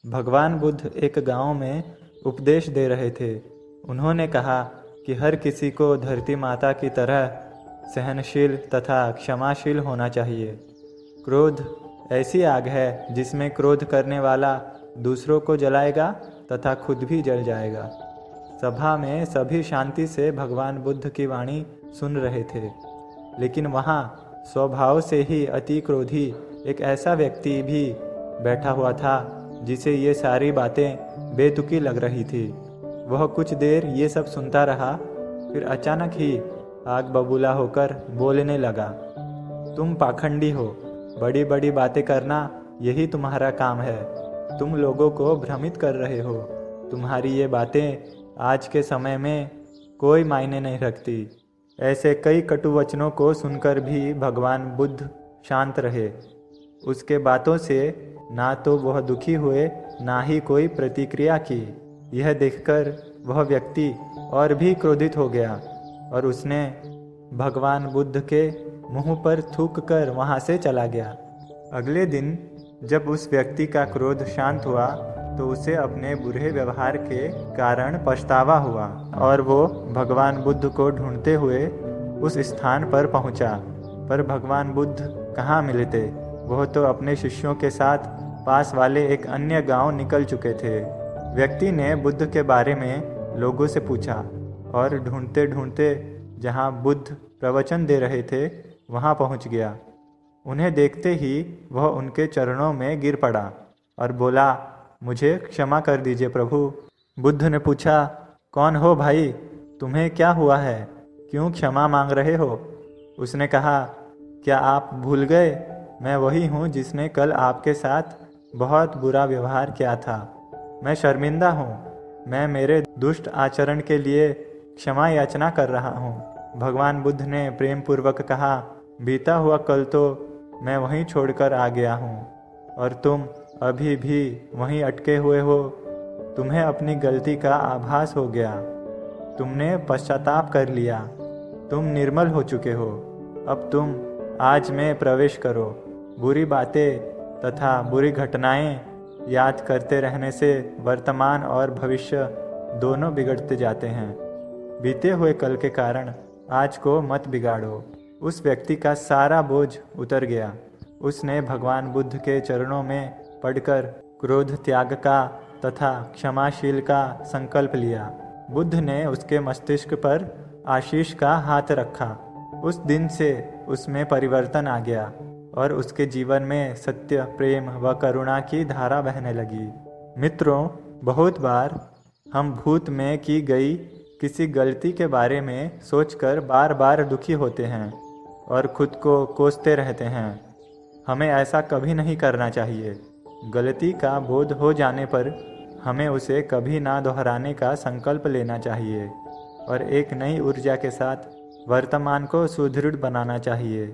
भगवान बुद्ध एक गांव में उपदेश दे रहे थे। उन्होंने कहा कि हर किसी को धरती माता की तरह सहनशील तथा क्षमाशील होना चाहिए। क्रोध ऐसी आग है जिसमें क्रोध करने वाला दूसरों को जलाएगा तथा खुद भी जल जाएगा। सभा में सभी शांति से भगवान बुद्ध की वाणी सुन रहे थे, लेकिन वहाँ स्वभाव से ही अति क्रोधी एक ऐसा व्यक्ति भी बैठा हुआ था जिसे ये सारी बातें बेतुकी लग रही थी। वह कुछ देर ये सब सुनता रहा, फिर अचानक ही आग बबूला होकर बोलने लगा, तुम पाखंडी हो, बड़ी बड़ी बातें करना यही तुम्हारा काम है। तुम लोगों को भ्रमित कर रहे हो। तुम्हारी ये बातें आज के समय में कोई मायने नहीं रखती। ऐसे कई कटु वचनों को सुनकर भी भगवान बुद्ध शांत रहे। उसके बातों से ना तो वह दुखी हुए, ना ही कोई प्रतिक्रिया की। यह देखकर वह व्यक्ति और भी क्रोधित हो गया और उसने भगवान बुद्ध के मुंह पर थूक कर वहाँ से चला गया। अगले दिन जब उस व्यक्ति का क्रोध शांत हुआ तो उसे अपने बुरे व्यवहार के कारण पछतावा हुआ और वो भगवान बुद्ध को ढूंढते हुए उस स्थान पर पहुंचा। पर भगवान बुद्ध कहाँ मिलते? वह तो अपने शिष्यों के साथ पास वाले एक अन्य गांव निकल चुके थे। व्यक्ति ने बुद्ध के बारे में लोगों से पूछा और ढूंढते ढूंढते जहां बुद्ध प्रवचन दे रहे थे वहां पहुंच गया। उन्हें देखते ही वह उनके चरणों में गिर पड़ा और बोला, मुझे क्षमा कर दीजिए प्रभु। बुद्ध ने पूछा, कौन हो भाई? तुम्हें क्या हुआ है? क्यों क्षमा मांग रहे हो? उसने कहा, क्या आप भूल गए? मैं वही हूँ जिसने कल आपके साथ बहुत बुरा व्यवहार किया था। मैं शर्मिंदा हूँ। मैं मेरे दुष्ट आचरण के लिए क्षमा याचना कर रहा हूँ। भगवान बुद्ध ने प्रेम पूर्वक कहा, बीता हुआ कल तो मैं वहीं छोड़कर आ गया हूँ और तुम अभी भी वहीं अटके हुए हो। तुम्हें अपनी गलती का आभास हो गया। तुमने पश्चाताप कर लिया। तुम निर्मल हो चुके हो। अब तुम आज में प्रवेश करो। बुरी बातें तथा बुरी घटनाएं याद करते रहने से वर्तमान और भविष्य दोनों बिगड़ते जाते हैं। बीते हुए कल के कारण आज को मत बिगाड़ो। उस व्यक्ति का सारा बोझ उतर गया। उसने भगवान बुद्ध के चरणों में पड़कर क्रोध त्याग का तथा क्षमाशील का संकल्प लिया। बुद्ध ने उसके मस्तिष्क पर आशीष का हाथ रखा। उस दिन से उसमें परिवर्तन आ गया और उसके जीवन में सत्य, प्रेम व करुणा की धारा बहने लगी। मित्रों, बहुत बार हम भूत में की गई किसी गलती के बारे में सोचकर बार बार दुखी होते हैं और खुद को कोसते रहते हैं। हमें ऐसा कभी नहीं करना चाहिए। गलती का बोध हो जाने पर हमें उसे कभी ना दोहराने का संकल्प लेना चाहिए और एक नई ऊर्जा के साथ वर्तमान को सुदृढ़ बनाना चाहिए।